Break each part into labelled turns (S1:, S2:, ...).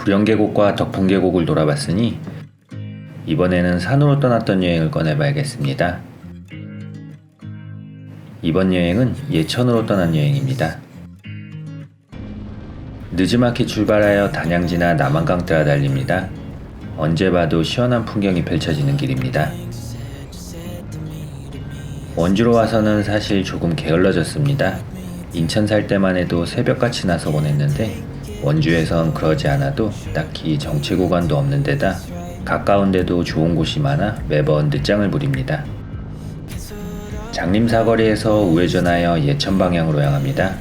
S1: 구령계곡과 덕풍계곡을 돌아봤으니 이번에는 산으로 떠났던 여행을 꺼내봐야겠습니다. 이번 여행은 예천으로 떠난 여행입니다. 늦지막히 출발하여 단양 지나 남한강 따라 달립니다. 언제 봐도 시원한 풍경이 펼쳐지는 길입니다. 원주로 와서는 사실 조금 게을러졌습니다. 인천 살 때만 해도 새벽같이 나서곤 했는데 원주에선 그러지 않아도 딱히 정체 구간도 없는 데다 가까운데도 좋은 곳이 많아 매번 늦장을 부립니다. 장림사거리에서 우회전하여 예천 방향으로 향합니다.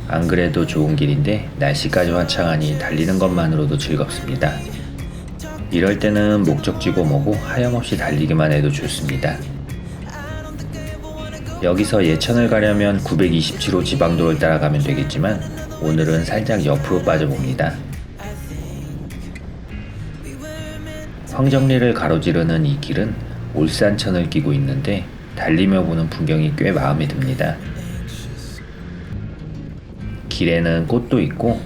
S1: 안 그래도 좋은 길인데 날씨까지 화창하니 달리는 것만으로도 즐겁습니다. 이럴 때는 목적지고 뭐고 하염없이 달리기만 해도 좋습니다. 여기서 예천을 가려면 927호 지방도를 따라가면 되겠지만 오늘은 살짝 옆으로 빠져봅니다. 황정리를 가로지르는 이 길은 올산천을 끼고 있는데 달리며 보는 풍경이 꽤 마음에 듭니다. 길에는 꽃도 있고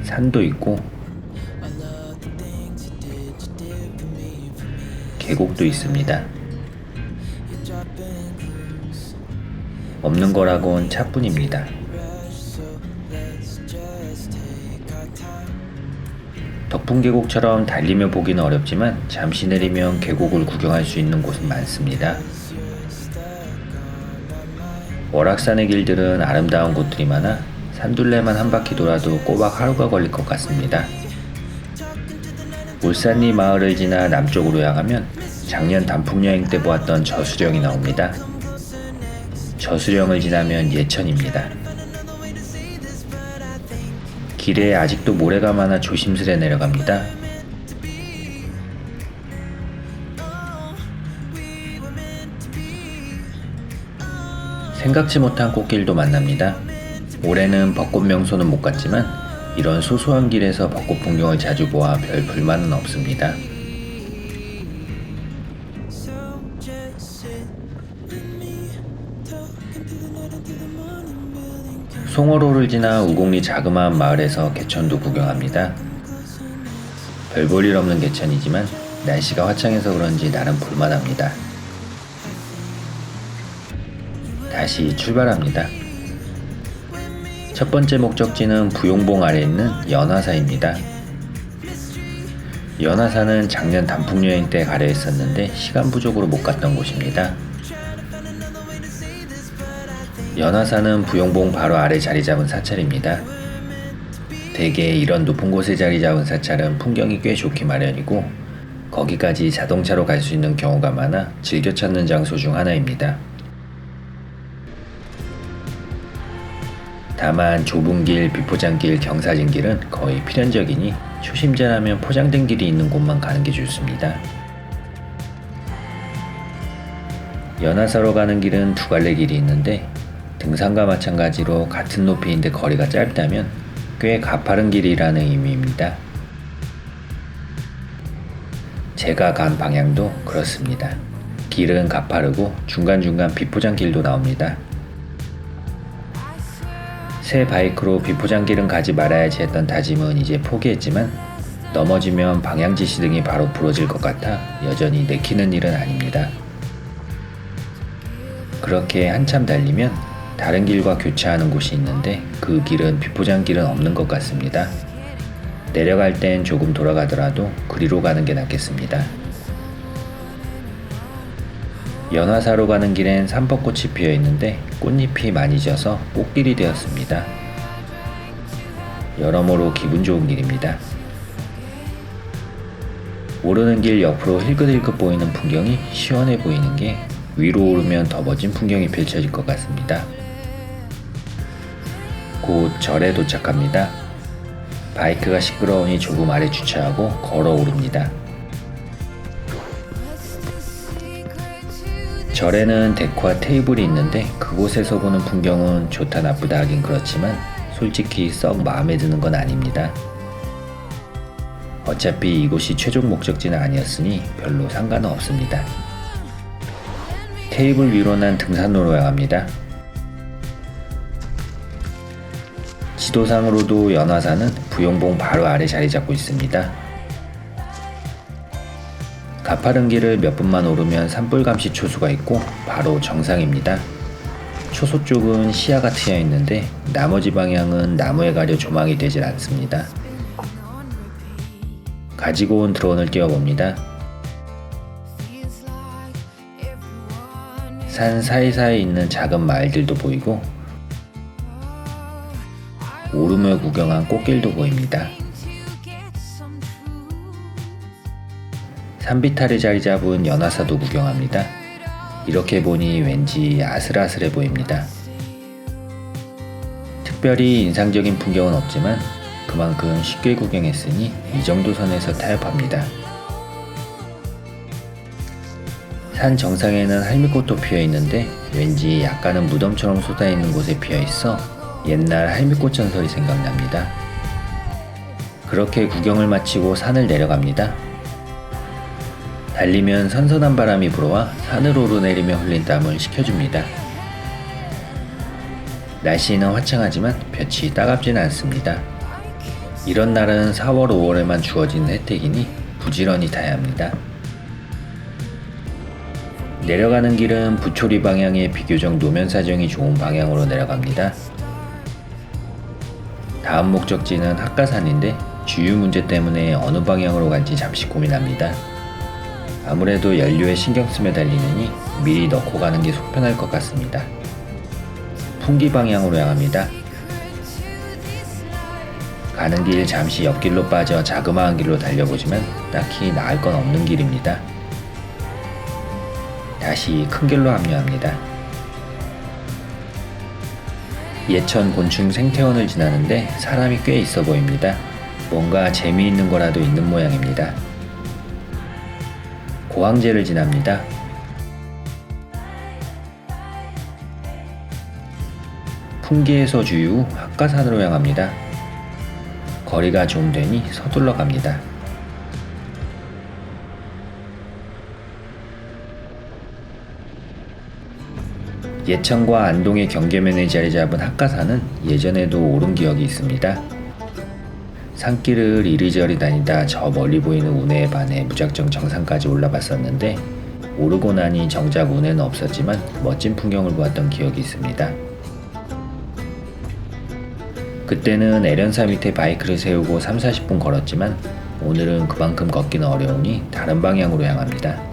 S1: 산도 있고 계곡도 있습니다. 없는 거라곤 차뿐입니다. 덕풍계곡처럼 달리며 보기는 어렵지만 잠시 내리면 계곡을 구경할 수 있는 곳은 많습니다. 월악산의 길들은 아름다운 곳들이 많아 산둘레만 한 바퀴 돌아도 꼬박 하루가 걸릴 것 같습니다. 울산리 마을을 지나 남쪽으로 향하면 작년 단풍여행 때 보았던 저수령이 나옵니다. 저수령을 지나면 예천입니다. 길에 아직도 모래가 많아 조심스레 내려갑니다. 생각지 못한 꽃길도 만납니다. 올해는 벚꽃 명소는 못 갔지만 이런 소소한 길에서 벚꽃 풍경을 자주 보아 별 불만은 없습니다. 송어로를 지나 우곡리 자그마한 마을에서 개천도 구경합니다. 별 볼 일 없는 개천이지만 날씨가 화창해서 그런지 나름 볼만합니다. 다시 출발합니다. 첫 번째 목적지는 부용봉 아래 있는 연화사입니다. 연화사는 작년 단풍여행 때 가려 했었는데 시간 부족으로 못 갔던 곳입니다. 연화사는 부용봉 바로 아래 자리 잡은 사찰입니다. 대개 이런 높은 곳에 자리 잡은 사찰은 풍경이 꽤 좋기 마련이고 거기까지 자동차로 갈 수 있는 경우가 많아 즐겨 찾는 장소 중 하나입니다. 다만 좁은 길, 비포장길, 경사진길은 거의 필연적이니 초심자라면 포장된 길이 있는 곳만 가는 게 좋습니다. 연화사로 가는 길은 두 갈래 길이 있는데 등산과 마찬가지로 같은 높이인데 거리가 짧다면 꽤 가파른 길이라는 의미입니다. 제가 간 방향도 그렇습니다. 길은 가파르고 중간중간 비포장길도 나옵니다. 새 바이크로 비포장길은 가지 말아야지 했던 다짐은 이제 포기했지만 넘어지면 방향지시등이 바로 부러질 것 같아 여전히 내키는 일은 아닙니다. 그렇게 한참 달리면 다른 길과 교차하는 곳이 있는데 그 길은 비포장길은 없는 것 같습니다. 내려갈 땐 조금 돌아가더라도 그리로 가는 게 낫겠습니다. 연화사로 가는 길엔 삼벚꽃이 피어 있는데 꽃잎이 많이 져서 꽃길이 되었습니다. 여러모로 기분 좋은 길입니다. 오르는 길 옆으로 힐끗힐끗 보이는 풍경이 시원해 보이는 게 위로 오르면 더 멋진 풍경이 펼쳐질 것 같습니다. 곧 절에 도착합니다. 바이크가 시끄러우니 조금 아래 주차하고 걸어 오릅니다. 절에는 데크와 테이블이 있는데 그곳에서 보는 풍경은 좋다 나쁘다 하긴 그렇지만 솔직히 썩 마음에 드는 건 아닙니다. 어차피 이곳이 최종 목적지는 아니었으니 별로 상관은 없습니다. 테이블 위로 난 등산로로 향합니다. 지도상으로도 연화산은 부용봉 바로 아래 자리 잡고 있습니다. 가파른 길을 몇 분만 오르면 산불감시 초소가 있고 바로 정상입니다. 초소 쪽은 시야가 트여 있는데 나머지 방향은 나무에 가려 조망이 되질 않습니다. 가지고 온 드론을 띄워봅니다. 산 사이사이에 있는 작은 마을들도 보이고 오름을 구경한 꽃길도 보입니다. 산비탈에 자리 잡은 연화사도 구경합니다. 이렇게 보니 왠지 아슬아슬해 보입니다. 특별히 인상적인 풍경은 없지만 그만큼 쉽게 구경했으니 이 정도 선에서 타협합니다. 산 정상에는 할미꽃도 피어 있는데 왠지 약간은 무덤처럼 쏟아있는 곳에 피어 있어 옛날 할미꽃 전설이 생각납니다. 그렇게 구경을 마치고 산을 내려갑니다. 달리면 선선한 바람이 불어와 산을 오르내리며 흘린 땀을 식혀줍니다. 날씨는 화창하지만 볕이 따갑지는 않습니다. 이런 날은 4월, 5월에만 주어지는 혜택이니 부지런히 타야 합니다. 내려가는 길은 부초리 방향의 비교적 노면 사정이 좋은 방향으로 내려갑니다. 다음 목적지는 학가산인데 주유 문제 때문에 어느 방향으로 갈지 잠시 고민합니다. 아무래도 연료에 신경 쓰며 달리느니 미리 넣고 가는 게 속편할 것 같습니다. 풍기 방향으로 향합니다. 가는 길 잠시 옆길로 빠져 자그마한 길로 달려보지만 딱히 나을 건 없는 길입니다. 다시 큰 길로 합류합니다. 예천 곤충 생태원을 지나는데 사람이 꽤 있어 보입니다. 뭔가 재미있는 거라도 있는 모양입니다. 고항제를 지납니다. 풍기에서 주유 후 학가산으로 향합니다. 거리가 좀 되니 서둘러 갑니다. 예천과 안동의 경계면에 자리 잡은 학가산은 예전에도 오른 기억이 있습니다. 산길을 이리저리 다니다 저 멀리 보이는 운해에 반해 무작정 정상까지 올라봤었는데 오르고 나니 정작 운해는 없었지만 멋진 풍경을 보았던 기억이 있습니다. 그때는 애련사 밑에 바이크를 세우고 30-40분 걸었지만 오늘은 그만큼 걷기는 어려우니 다른 방향으로 향합니다.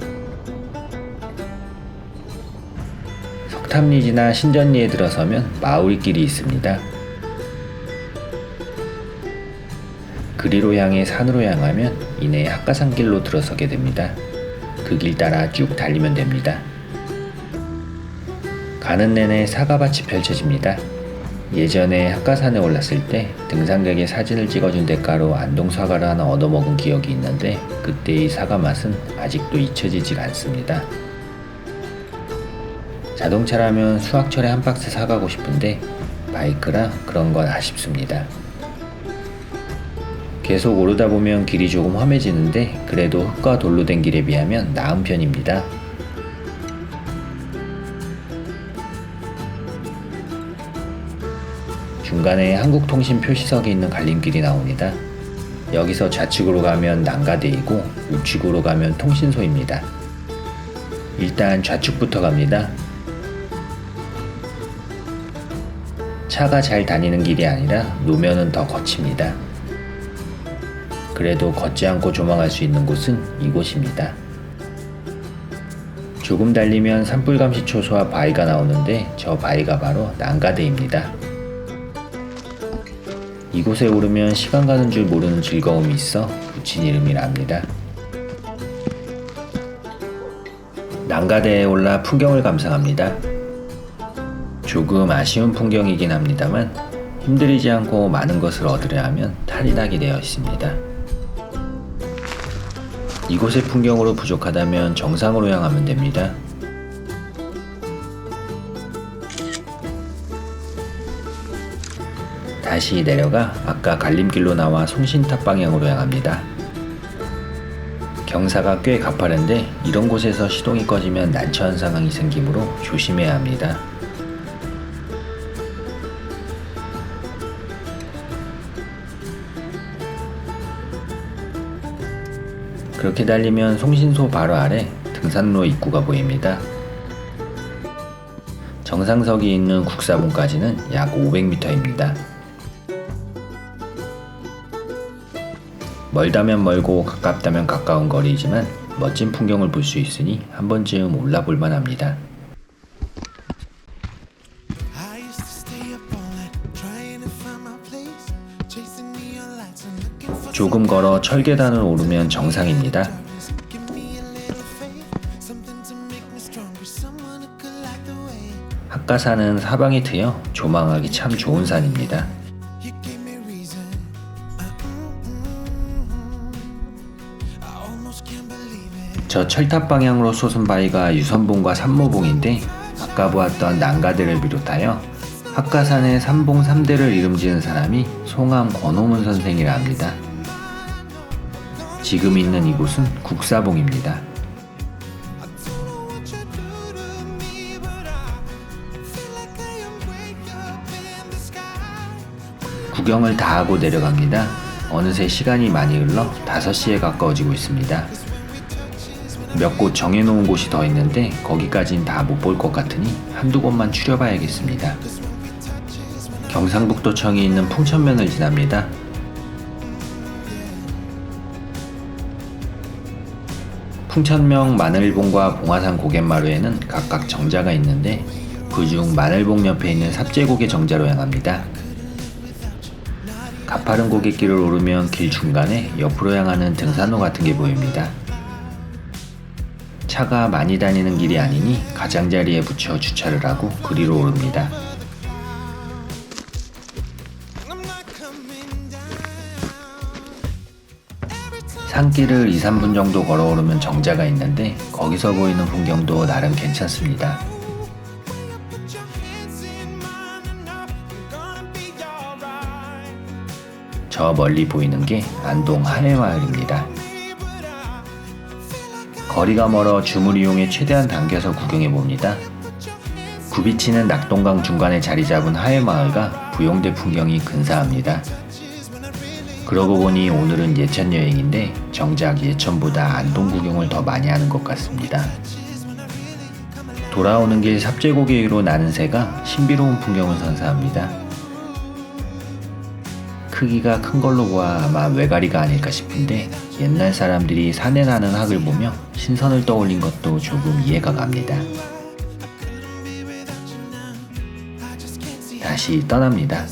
S1: 석탑리지나 신전리에 들어서면 마우리길이 있습니다. 그리로 향해 산으로 향하면 이내 학가산길로 들어서게 됩니다. 그 길 따라 쭉 달리면 됩니다. 가는 내내 사과밭이 펼쳐집니다. 예전에 학가산에 올랐을 때 등산객의 사진을 찍어준 대가로 안동 사과를 하나 얻어먹은 기억이 있는데 그때의 사과 맛은 아직도 잊혀지지가 않습니다. 자동차라면 수학철에 한 박스 사가고 싶은데 바이크라 그런 건 아쉽습니다. 계속 오르다 보면 길이 조금 험해지는데 그래도 흙과 돌로 된 길에 비하면 나은 편입니다. 중간에 한국통신 표시석이 있는 갈림길이 나옵니다. 여기서 좌측으로 가면 난가대이고 우측으로 가면 통신소입니다. 일단 좌측부터 갑니다. 차가 잘 다니는 길이 아니라 노면은 더 거칩니다. 그래도 걷지 않고 조망할 수 있는 곳은 이곳입니다. 조금 달리면 산불감시 초소와 바위가 나오는데 저 바위가 바로 난가대입니다. 이곳에 오르면 시간 가는 줄 모르는 즐거움이 있어 붙인 이름이랍니다. 난가대에 올라 풍경을 감상합니다. 조금 아쉬운 풍경이긴 합니다만 힘들이지 않고 많은 것을 얻으려 하면 탈이 나게 되어 있습니다. 이곳의 풍경으로 부족하다면 정상으로 향하면 됩니다. 다시 내려가 아까 갈림길로 나와 송신탑 방향으로 향합니다. 경사가 꽤 가파른데 이런 곳에서 시동이 꺼지면 난처한 상황이 생기므로 조심해야 합니다. 그렇게 달리면 송신소 바로 아래 등산로 입구가 보입니다. 정상석이 있는 국사봉까지는 약 500m입니다. 멀다면 멀고 가깝다면 가까운 거리이지만 멋진 풍경을 볼 수 있으니 한 번쯤 올라볼 만합니다. 조금 걸어 철계단을 오르면 정상입니다. 합가산은 사방이 트여 조망하기 참 좋은 산입니다. 저 철탑 방향으로 솟은 바위가 유선봉과 삼모봉인데 아까 보았던 난가대를 비롯하여 합가산의 삼봉 3대를 이름지은 사람이 송암 권호문 선생이라 합니다. 지금 있는 이곳은 국사봉입니다. 구경을 다 하고 내려갑니다. 어느새 시간이 많이 흘러 5시에 가까워지고 있습니다. 몇 곳 정해놓은 곳이 더 있는데 거기까진 다 못 볼 것 같으니 한두 곳만 추려봐야겠습니다. 경상북도청이 있는 풍천면을 지납니다. 풍천명 마늘봉과 봉화산 고갯마루에는 각각 정자가 있는데 그중 마늘봉 옆에 있는 삽제고개 정자로 향합니다. 가파른 고갯길을 오르면 길 중간에 옆으로 향하는 등산로 같은 게 보입니다. 차가 많이 다니는 길이 아니니 가장자리에 붙여 주차를 하고 그리로 오릅니다. 산길을 2-3분 정도 걸어 오르면 정자가 있는데 거기서 보이는 풍경도 나름 괜찮습니다. 저 멀리 보이는 게 안동 하회마을입니다. 거리가 멀어 줌을 이용해 최대한 당겨서 구경해봅니다. 굽이치는 낙동강 중간에 자리 잡은 하회마을과 부용대 풍경이 근사합니다. 그러고 보니 오늘은 예천 여행인데 정작 예천보다 안동 구경을 더 많이 하는 것 같습니다. 돌아오는 길 삽제고개 위로 나는 새가 신비로운 풍경을 선사합니다. 크기가 큰 걸로 보아 아마 외가리가 아닐까 싶은데 옛날 사람들이 산에 나는 학을 보며 신선을 떠올린 것도 조금 이해가 갑니다. 다시 떠납니다.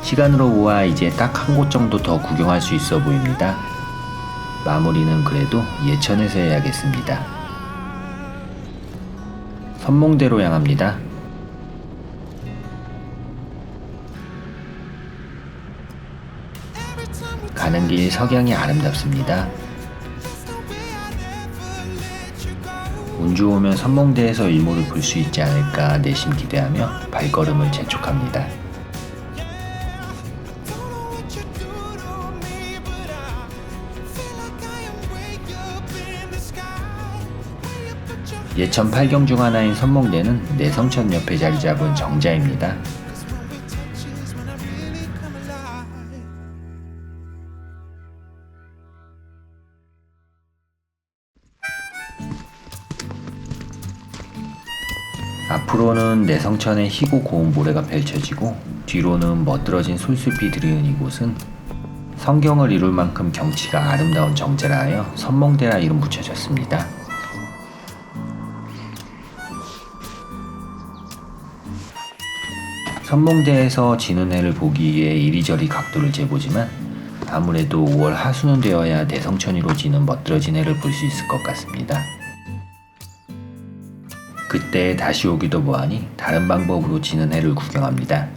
S1: 시간으로 보아 이제 딱 한 곳 정도 더 구경할 수 있어 보입니다. 마무리는 그래도 예천에서 해야겠습니다. 선몽대로 향합니다. 가는 길 석양이 아름답습니다. 운 좋으면 선몽대에서 일몰을 볼 수 있지 않을까 내심 기대하며 발걸음을 재촉합니다. 예천 8경 중 하나인 선몽대는 내성천 옆에 자리 잡은 정자입니다. 앞으로는 내성천의 희고 고운 모래가 펼쳐지고 뒤로는 멋들어진 솔숲이 들이는 이곳은 성경을 이룰 만큼 경치가 아름다운 정자라 하여 선몽대라 이름 붙여졌습니다. 선몽대에서 지는 해를 보기 위해 이리저리 각도를 재보지만 아무래도 5월 하순은 되어야 내성천이로 지는 멋들어진 해를 볼 수 있을 것 같습니다. 그때 다시 오기도 뭐하니 다른 방법으로 지는 해를 구경합니다.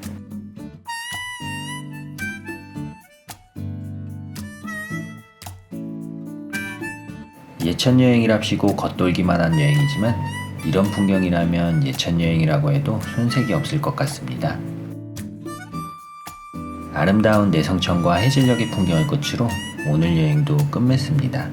S1: 예천 여행이랍시고 겉돌기만 한 여행이지만 이런 풍경이라면 예천 여행이라고 해도 손색이 없을 것 같습니다. 아름다운 내성천과 해질녘의 풍경을 끝으로 오늘 여행도 끝맺습니다.